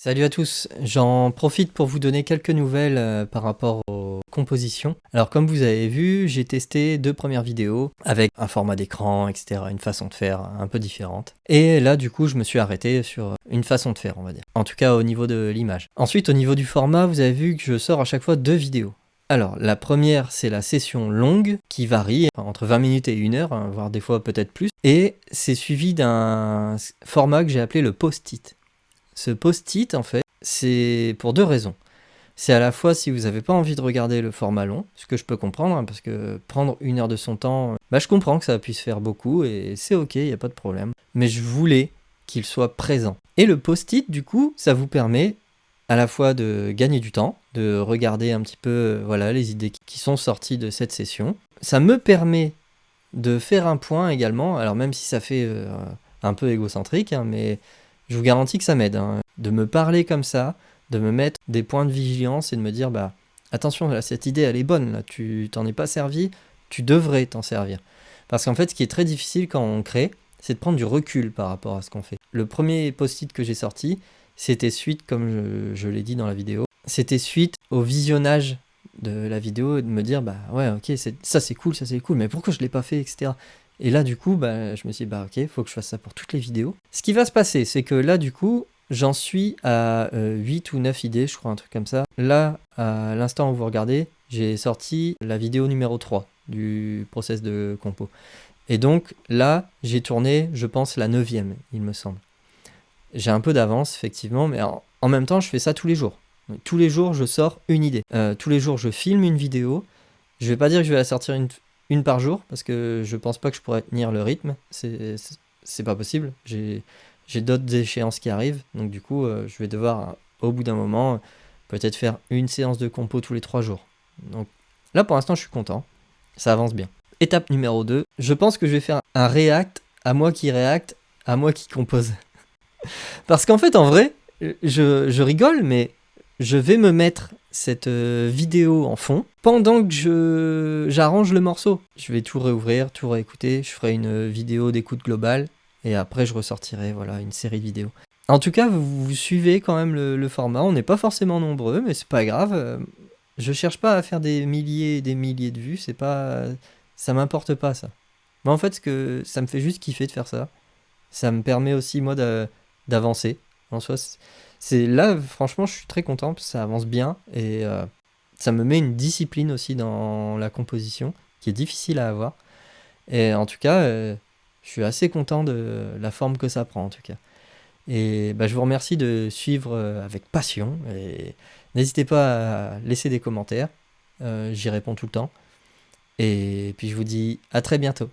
Salut à tous, j'en profite pour vous donner quelques nouvelles par rapport aux compositions. Alors comme vous avez vu, j'ai testé 2 premières vidéos avec un format d'écran, etc., une façon de faire un peu différente. Et là du coup je me suis arrêté sur une façon de faire, on va dire. En tout cas au niveau de l'image. Ensuite au niveau du format, vous avez vu que je sors à chaque fois 2 vidéos. Alors la première c'est la session longue qui varie entre 20 minutes et 1 heure, hein, voire des fois peut-être plus. Et c'est suivi d'un format que j'ai appelé le post-it. Ce post-it, en fait, c'est pour 2 raisons. C'est à la fois si vous n'avez pas envie de regarder le format long, ce que je peux comprendre, hein, parce que prendre 1 heure de son temps, je comprends que ça puisse faire beaucoup, et c'est ok, il n'y a pas de problème. Mais je voulais qu'il soit présent. Et le post-it, du coup, ça vous permet à la fois de gagner du temps, de regarder un petit peu voilà, les idées qui sont sorties de cette session. Ça me permet de faire un point également, alors même si ça fait un peu égocentrique, hein, mais je vous garantis que ça m'aide, hein, de me parler comme ça, de me mettre des points de vigilance et de me dire attention, là, cette idée elle est bonne, là, tu t'en es pas servi, tu devrais t'en servir. Parce qu'en fait ce qui est très difficile quand on crée, c'est de prendre du recul par rapport à ce qu'on fait. Le premier post-it que j'ai sorti, c'était suite, comme je l'ai dit dans la vidéo, c'était suite au visionnage de la vidéo et de me dire ouais ok ça c'est cool, mais pourquoi je l'ai pas fait, etc. Et là du coup je me suis dit ok, faut que je fasse ça pour toutes les vidéos. Ce qui va se passer, c'est que là du coup j'en suis à 8 ou 9 idées, je crois, un truc comme ça. Là, à l'instant où vous regardez, j'ai sorti la vidéo numéro 3 du process de compo. Et donc là, j'ai tourné, je pense, la 9e, il me semble. J'ai un peu d'avance, effectivement, mais en même temps, je fais ça tous les jours. Tous les jours, je sors une idée. Tous les jours, je filme une vidéo. Je vais pas dire que je vais la sortir une par jour, parce que je pense pas que je pourrais tenir le rythme. C'est pas possible. J'ai d'autres échéances qui arrivent, donc du coup, je vais devoir, au bout d'un moment, peut-être faire une séance de compo tous les 3 jours. Donc là, pour l'instant, je suis content. Ça avance bien. Étape numéro 2, je pense que je vais faire un react, à moi qui réacte, à moi qui compose. Parce qu'en fait, en vrai, je rigole, mais je vais me mettre cette vidéo en fond pendant que j'arrange le morceau. Je vais tout réouvrir, tout réécouter, je ferai une vidéo d'écoute globale, et après je ressortirai une série de vidéos. En tout cas, vous suivez quand même le format, on n'est pas forcément nombreux, mais c'est pas grave. Je cherche pas à faire des milliers et des milliers de vues, ça m'importe pas ça. Mais en fait, ça me fait juste kiffer de faire ça. Ça me permet aussi, moi, d'avancer. En soi, c'est là, franchement, je suis très content parce que ça avance bien et ça me met une discipline aussi dans la composition qui est difficile à avoir. Et en tout cas, je suis assez content de la forme que ça prend, en tout cas. Et je vous remercie de suivre avec passion et n'hésitez pas à laisser des commentaires. J'y réponds tout le temps. Et puis je vous dis à très bientôt.